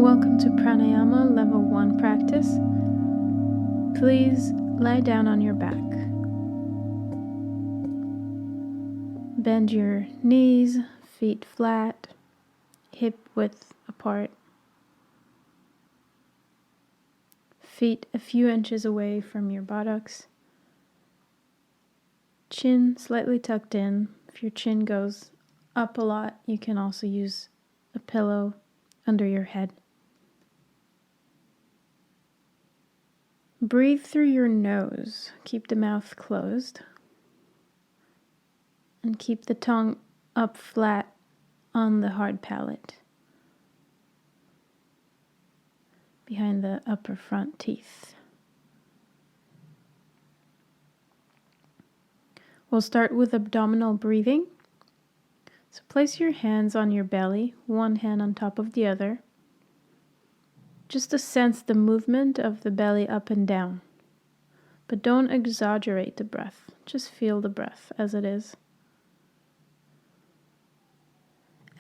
Welcome to Pranayama Level 1 practice. Please lie down on your back. Bend your knees, feet flat, hip width apart. Feet a few inches away from your buttocks. Chin slightly tucked in. If your chin goes up a lot, you can also use a pillow under your head. Breathe through your nose. Keep the mouth closed. And keep the tongue up flat on the hard palate, behind the upper front teeth. We'll start with abdominal breathing. So place your hands on your belly, one hand on top of the other, just to sense the movement of the belly up and down. But don't exaggerate the breath, just feel the breath as it is.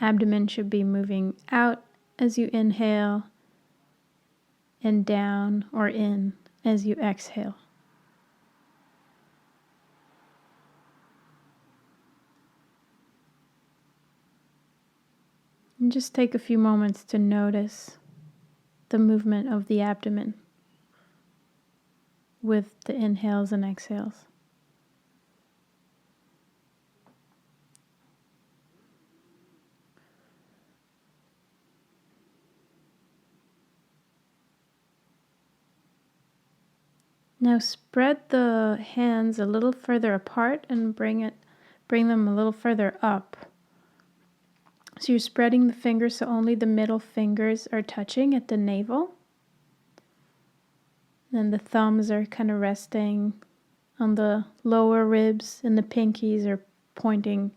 Abdomen should be moving out as you inhale and down or in as you exhale. And just take a few moments to notice the movement of the abdomen with the inhales and exhales. Now spread the hands a little further apart and bring them a little further up. So you're spreading the fingers so only the middle fingers are touching at the navel. Then the thumbs are kind of resting on the lower ribs and the pinkies are pointing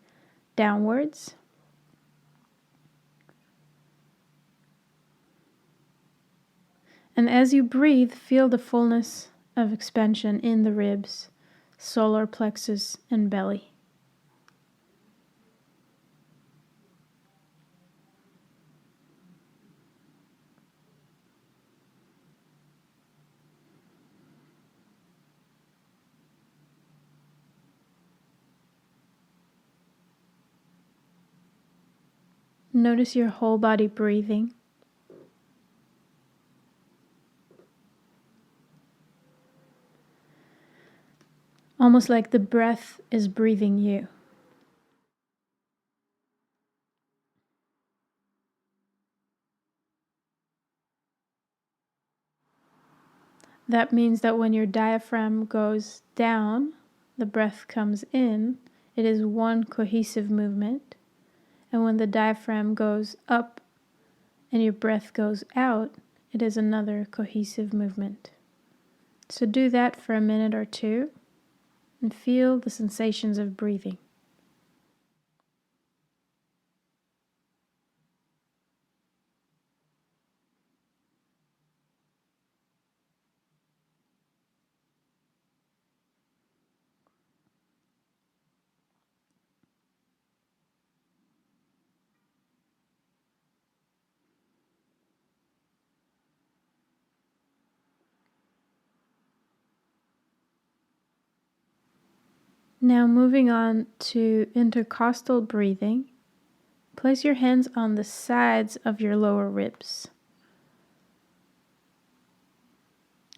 downwards. And as you breathe, feel the fullness of expansion in the ribs, solar plexus, and belly. Notice your whole body breathing. Almost like the breath is breathing you. That means that when your diaphragm goes down, the breath comes in. It is one cohesive movement. And when the diaphragm goes up and your breath goes out, it is another cohesive movement. So do that for a minute or two and feel the sensations of breathing. Now moving on to intercostal breathing. Place your hands on the sides of your lower ribs.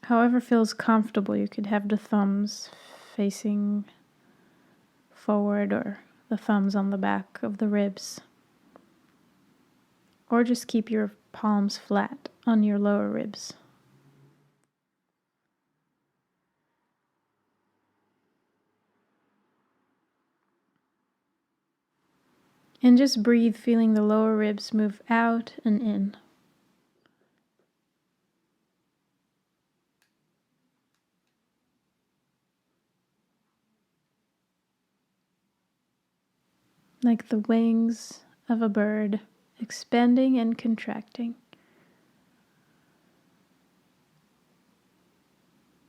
However feels comfortable, you could have the thumbs facing forward or the thumbs on the back of the ribs. Or just keep your palms flat on your lower ribs. And just breathe, feeling the lower ribs move out and in. Like the wings of a bird, expanding and contracting.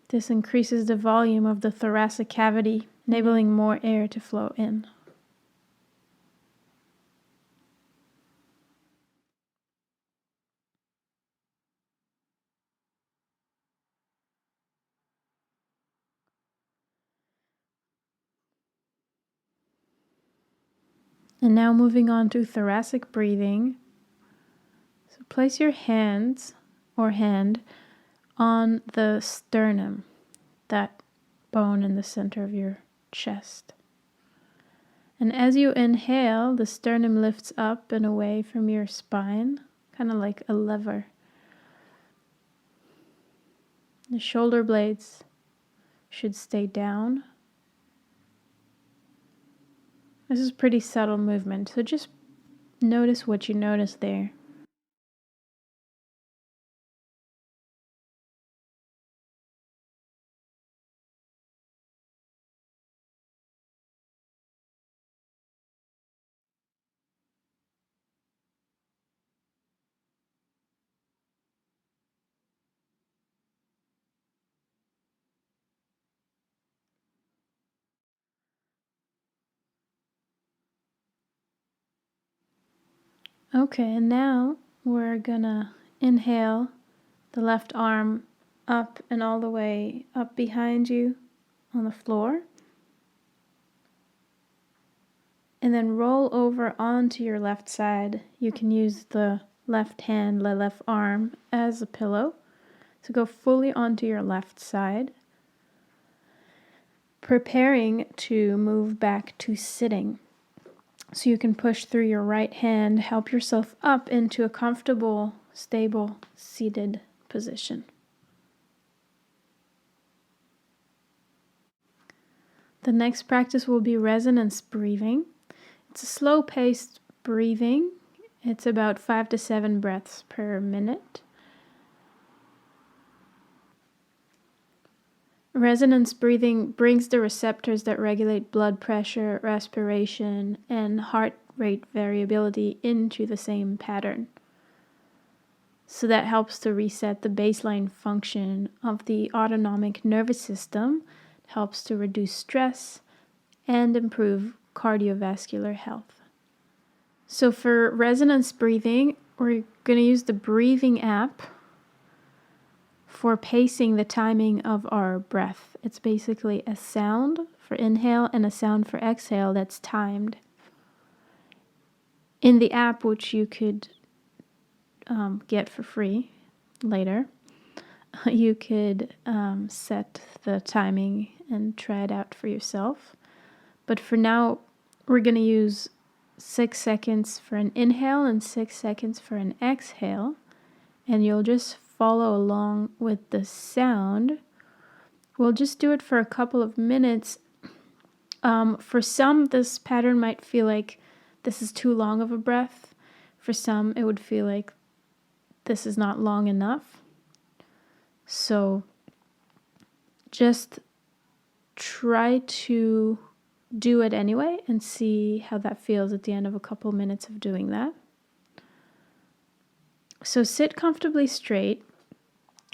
This increases the volume of the thoracic cavity, enabling more air to flow in. And now moving on to thoracic breathing. So place your hands or hand on the sternum, that bone in the center of your chest. And as you inhale, the sternum lifts up and away from your spine, kind of like a lever. The shoulder blades should stay down. This is a pretty subtle movement, so just notice what you notice there. Okay, and now we're gonna inhale the left arm up and all the way up behind you on the floor. And then roll over onto your left side. You can use the left hand, the left arm as a pillow. So go fully onto your left side, preparing to move back to sitting. So you can push through your right hand, help yourself up into a comfortable, stable, seated position. The next practice will be resonance breathing. It's a slow-paced breathing. It's about 5 to 7 breaths per minute. Resonance breathing brings the receptors that regulate blood pressure, respiration, and heart rate variability into the same pattern. So that helps to reset the baseline function of the autonomic nervous system, helps to reduce stress, and improve cardiovascular health. So for resonance breathing, we're going to use the breathing app for pacing the timing of our breath. It's basically a sound for inhale and a sound for exhale that's timed. In the app, which you could get for free later, you could set the timing and try it out for yourself. But for now, we're going to use 6 seconds for an inhale and 6 seconds for an exhale. And you'll just follow along with the sound. We'll just do it for a couple of minutes. For some, this pattern might feel like this is too long of a breath. For some, it would feel like this is not long enough. So just try to do it anyway and see how that feels at the end of a couple minutes of doing that. So sit comfortably straight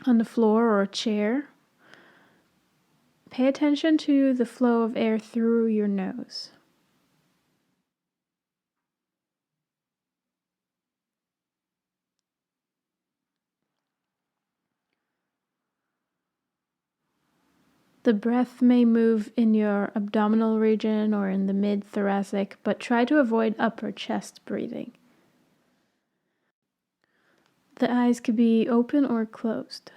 on the floor or a chair. Pay attention to the flow of air through your nose. The breath may move in your abdominal region or in the mid-thoracic, but try to avoid upper chest breathing. The eyes could be open or closed.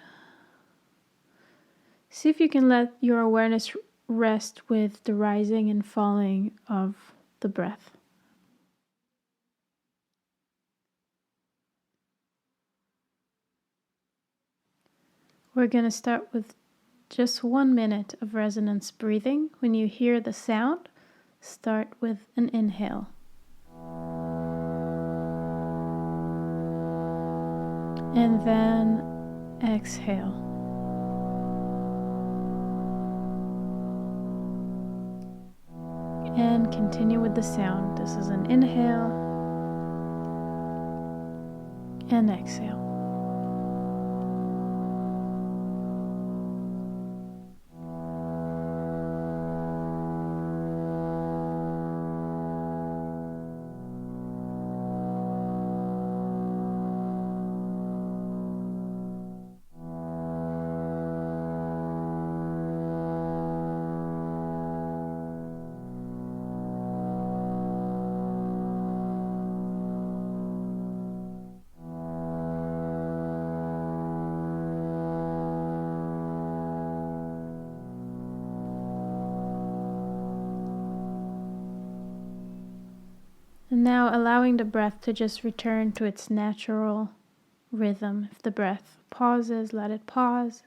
See if you can let your awareness rest with the rising and falling of the breath. We're going to start with just 1 minute of resonance breathing. When you hear the sound, start with an inhale. And then exhale. And continue with the sound. This is an inhale and exhale. And now allowing the breath to just return to its natural rhythm. If the breath pauses, let it pause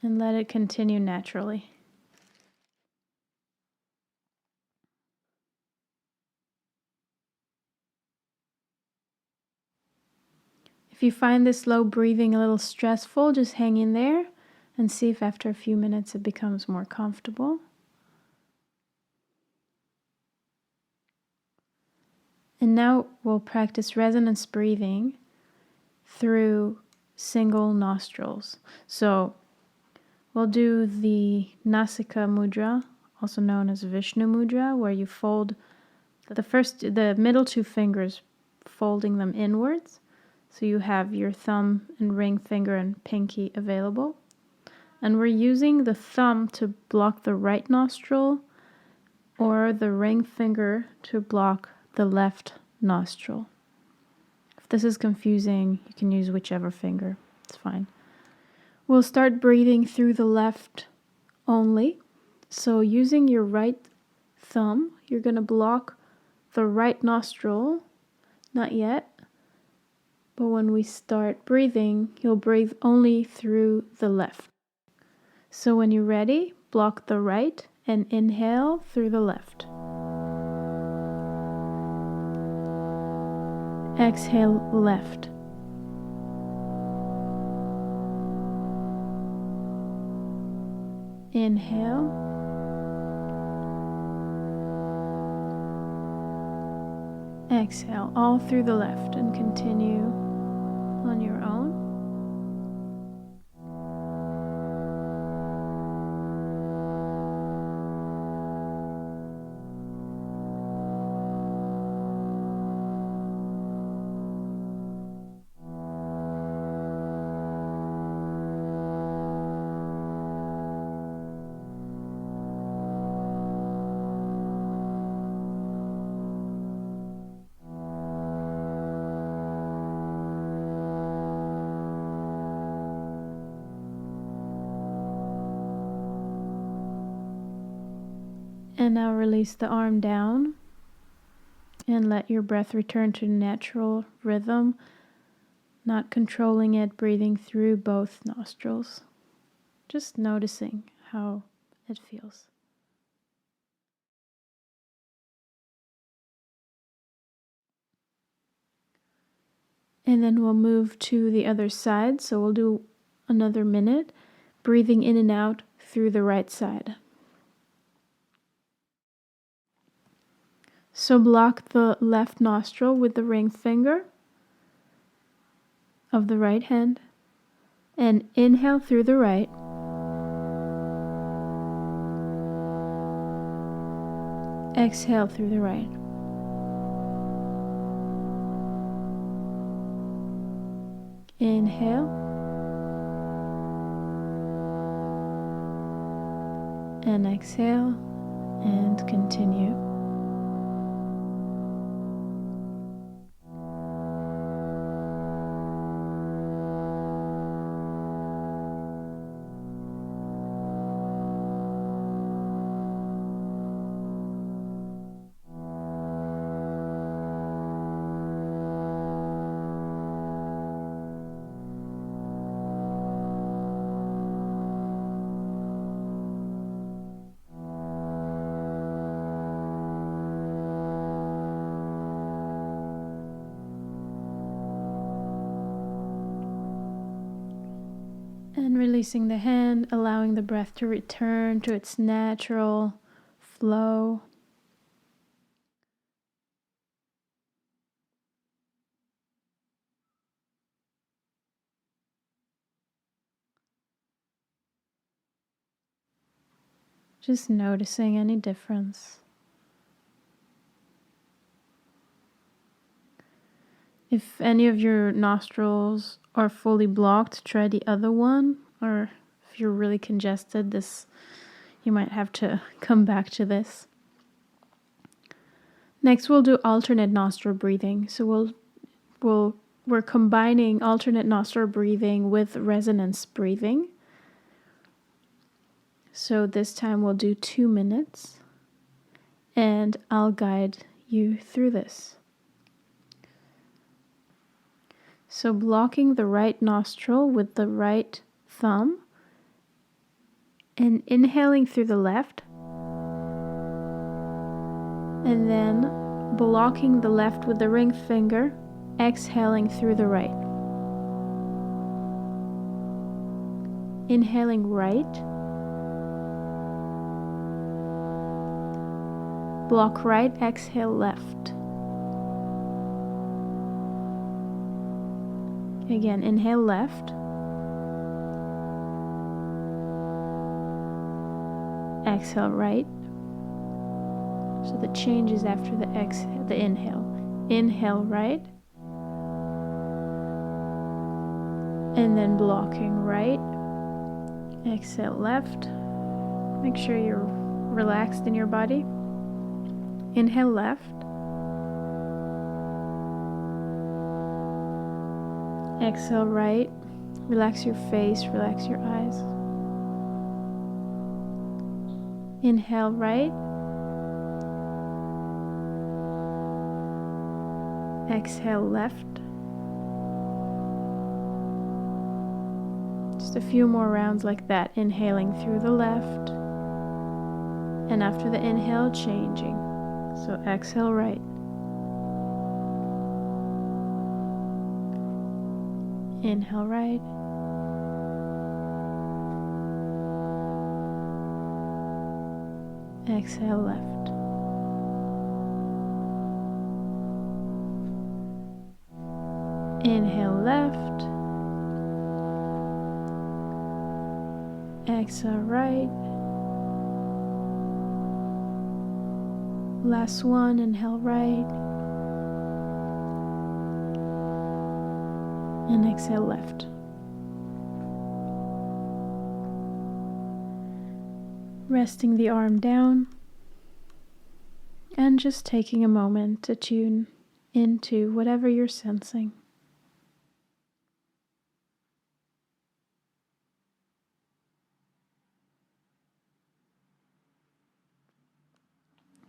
and let it continue naturally. If you find this slow breathing a little stressful, just hang in there and see if after a few minutes it becomes more comfortable. And now we'll practice resonance breathing through single nostrils. So we'll do the Nasika mudra, also known as Vishnu mudra, where you fold the middle two fingers, folding them inwards. So you have your thumb and ring finger and pinky available. And we're using the thumb to block the right nostril or the ring finger to block the left nostril. If this is confusing, you can use whichever finger. It's fine. We'll start breathing through the left only. So using your right thumb, you're going to block the right nostril. Not yet. But when we start breathing, you'll breathe only through the left. So when you're ready, block the right and inhale through the left. Exhale left. Inhale. Exhale all through the left and continue on your own. And now release the arm down and let your breath return to natural rhythm, not controlling it, breathing through both nostrils. Just noticing how it feels. And then we'll move to the other side. So we'll do another minute, breathing in and out through the right side. So block the left nostril with the ring finger of the right hand and inhale through the right. Exhale through the right. Inhale. And exhale and continue. And releasing the hand, allowing the breath to return to its natural flow. Just noticing any difference. If any of your nostrils are fully blocked, try the other one. Or if you're really congested, you might have to come back to this. Next, we'll do alternate nostril breathing. So we're combining alternate nostril breathing with resonance breathing. So this time we'll do 2 minutes. and I'll guide you through this. So blocking the right nostril with the right thumb and inhaling through the left, and then blocking the left with the ring finger, exhaling through the right. Inhaling right, block right, exhale left. Again, inhale left, exhale right. So the change is after the exhale, the inhale. Inhale right, and then blocking right, exhale left. Make sure you're relaxed in your body. Inhale left, exhale right. Relax your face, relax your eyes. Inhale right, exhale left. Just a few more rounds like that, inhaling through the left, and after the inhale, changing. So exhale right, inhale right, exhale left. Inhale left, exhale right. Last one, inhale right, and exhale left. Resting the arm down and just taking a moment to tune into whatever you're sensing.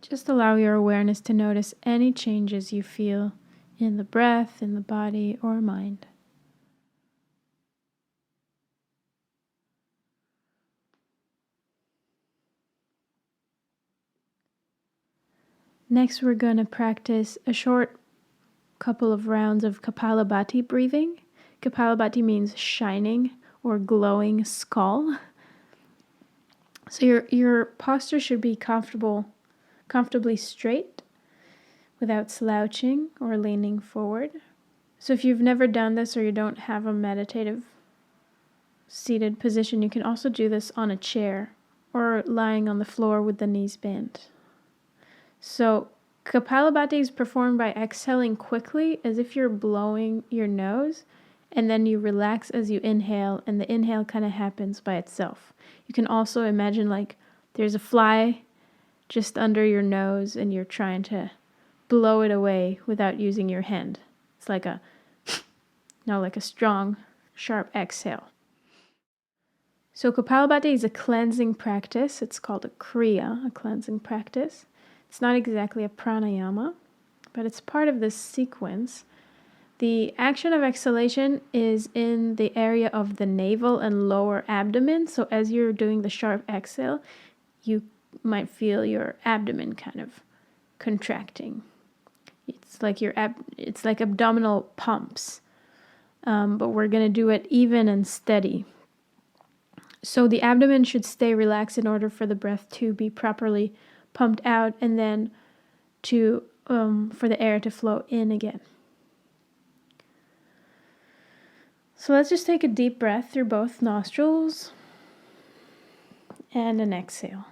Just allow your awareness to notice any changes you feel in the breath, in the body, or mind. Next, we're going to practice a short couple of rounds of Kapalabhati breathing. Kapalabhati means shining or glowing skull. So your posture should be comfortably straight without slouching or leaning forward. So if you've never done this or you don't have a meditative seated position, you can also do this on a chair or lying on the floor with the knees bent. So Kapalabhati is performed by exhaling quickly as if you're blowing your nose, and then you relax as you inhale, and the inhale kind of happens by itself. You can also imagine like there's a fly just under your nose and you're trying to blow it away without using your hand. It's like a strong, sharp exhale. So Kapalabhati is a cleansing practice. It's called a kriya, a cleansing practice. It's not exactly a pranayama, but it's part of this sequence. The action of exhalation is in the area of the navel and lower abdomen. So as you're doing the sharp exhale, you might feel your abdomen kind of contracting. It's like it's like abdominal pumps, but we're going to do it even and steady. So the abdomen should stay relaxed in order for the breath to be properly pumped out, and then to for the air to flow in again. So let's just take a deep breath through both nostrils and an exhale.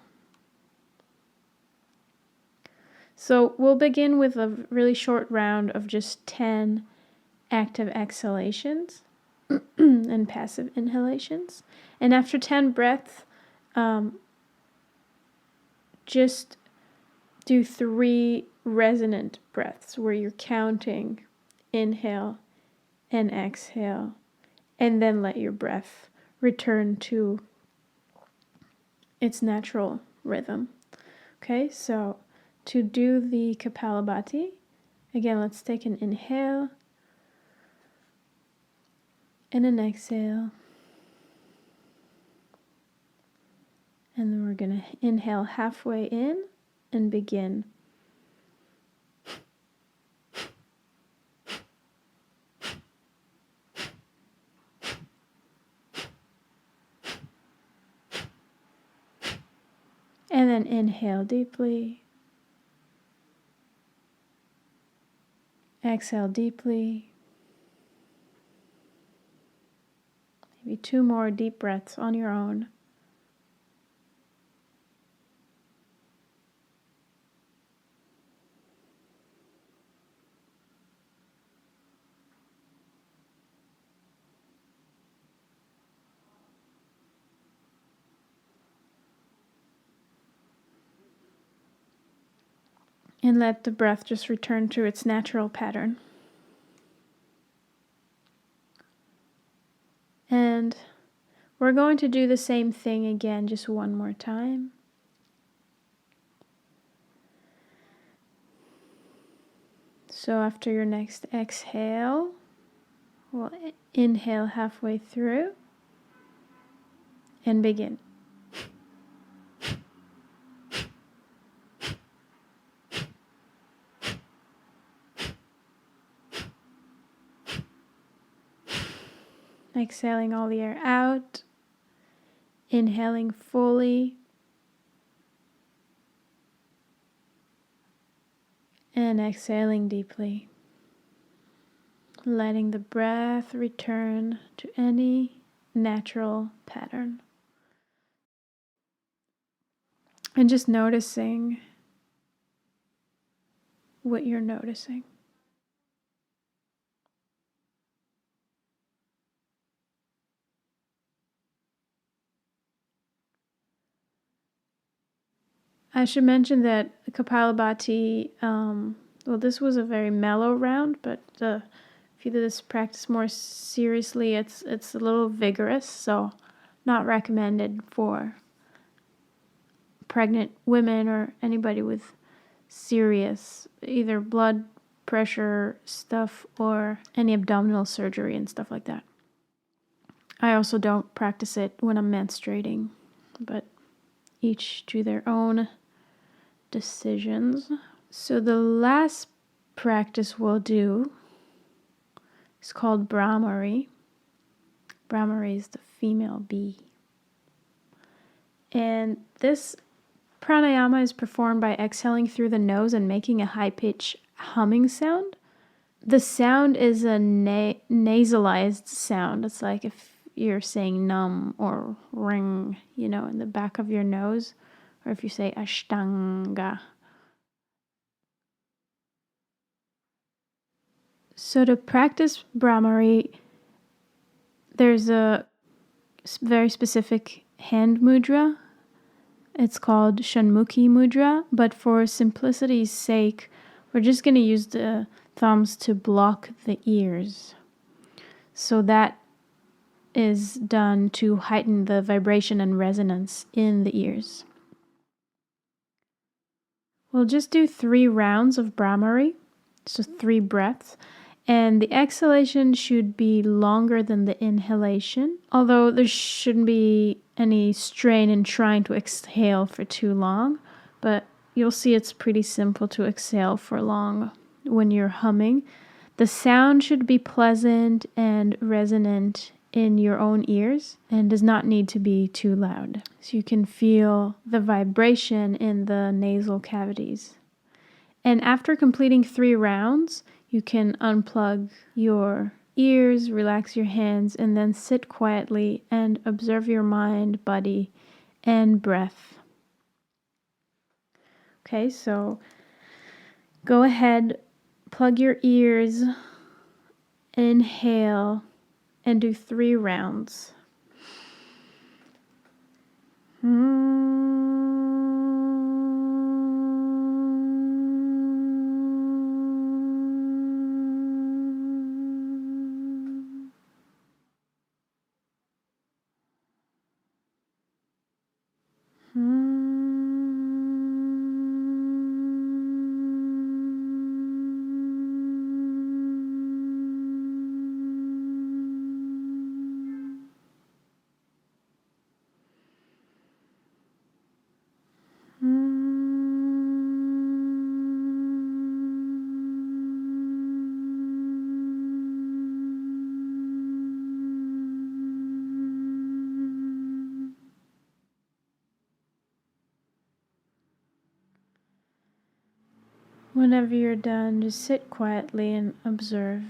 So we'll begin with a really short round of just 10 active exhalations and passive inhalations. And after 10 breaths, just do 3 resonant breaths where you're counting inhale and exhale, and then let your breath return to its natural rhythm. Okay, so to do the Kapalabhati, again, let's take an inhale and an exhale. And then we're going to inhale halfway in and begin. And then inhale deeply. Exhale deeply. Maybe 2 more deep breaths on your own. And let the breath just return to its natural pattern. And we're going to do the same thing again, just one more time. So after your next exhale, we'll inhale halfway through and begin. Exhaling all the air out, inhaling fully, and exhaling deeply, letting the breath return to any natural pattern. And just noticing what you're noticing. I should mention that Kapalabhati, this was a very mellow round, but if you do this practice more seriously, it's a little vigorous, so not recommended for pregnant women or anybody with serious either blood pressure stuff or any abdominal surgery and stuff like that. I also don't practice it when I'm menstruating, but each to their own decisions. So the last practice we'll do is called Brahmari. Brahmari is the female bee. And this pranayama is performed by exhaling through the nose and making a high-pitched humming sound. The sound is a nasalized sound. It's like if you're saying num or ring, in the back of your nose, or if you say ashtanga. So to practice Brahmari, there's a very specific hand mudra. It's called Shanmukhi mudra, but for simplicity's sake, we're just going to use the thumbs to block the ears. So that is done to heighten the vibration and resonance in the ears. We'll just do 3 rounds of Brahmari, so 3 breaths. And the exhalation should be longer than the inhalation, although there shouldn't be any strain in trying to exhale for too long. But you'll see it's pretty simple to exhale for long when you're humming. The sound should be pleasant and resonant in your own ears and does not need to be too loud. So you can feel the vibration in the nasal cavities. And after completing 3 rounds, you can unplug your ears, relax your hands, and then sit quietly and observe your mind, body, and breath. Okay, so go ahead, plug your ears, inhale, and do 3 rounds. Whenever you're done, just sit quietly and observe.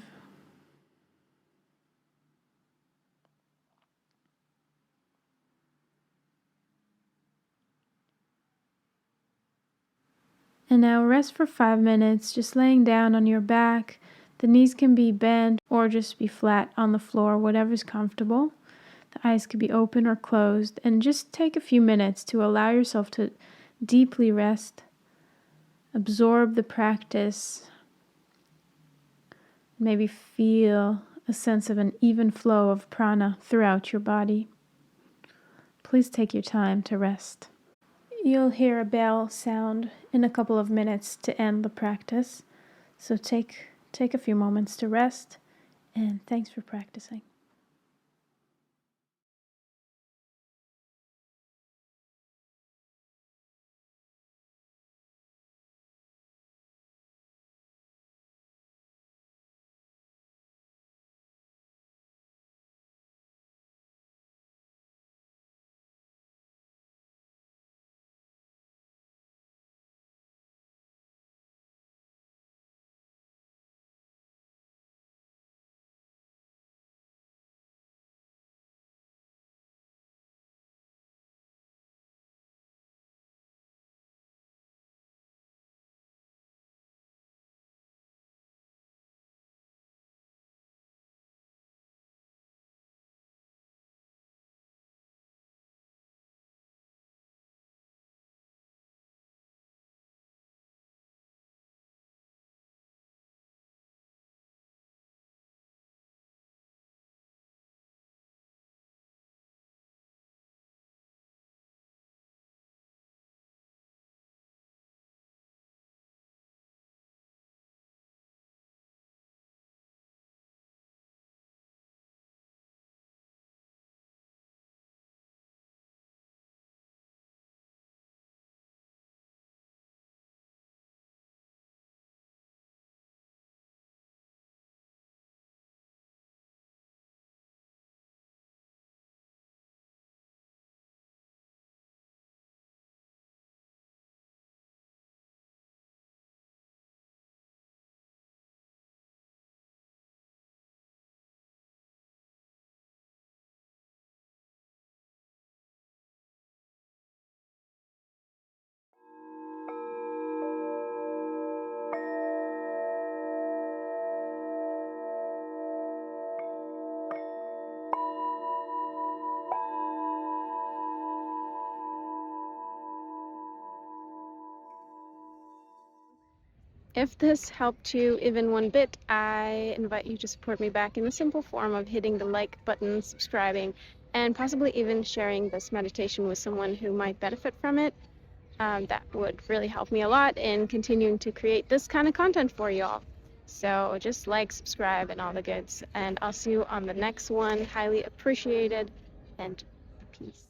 And now rest for 5 minutes, just laying down on your back. The knees can be bent or just be flat on the floor, whatever's comfortable. The eyes could be open or closed, and just take a few minutes to allow yourself to deeply rest, absorb the practice, maybe feel a sense of an even flow of prana throughout your body. Please take your time to rest. You'll hear a bell sound in a couple of minutes to end the practice, so take a few moments to rest, and thanks for practicing. If this helped you even one bit, I invite you to support me back in the simple form of hitting the like button, subscribing, and possibly even sharing this meditation with someone who might benefit from it. That would really help me a lot in continuing to create this kind of content for you all. So just like, subscribe, and all the goods. And I'll see you on the next one. Highly appreciated, and peace.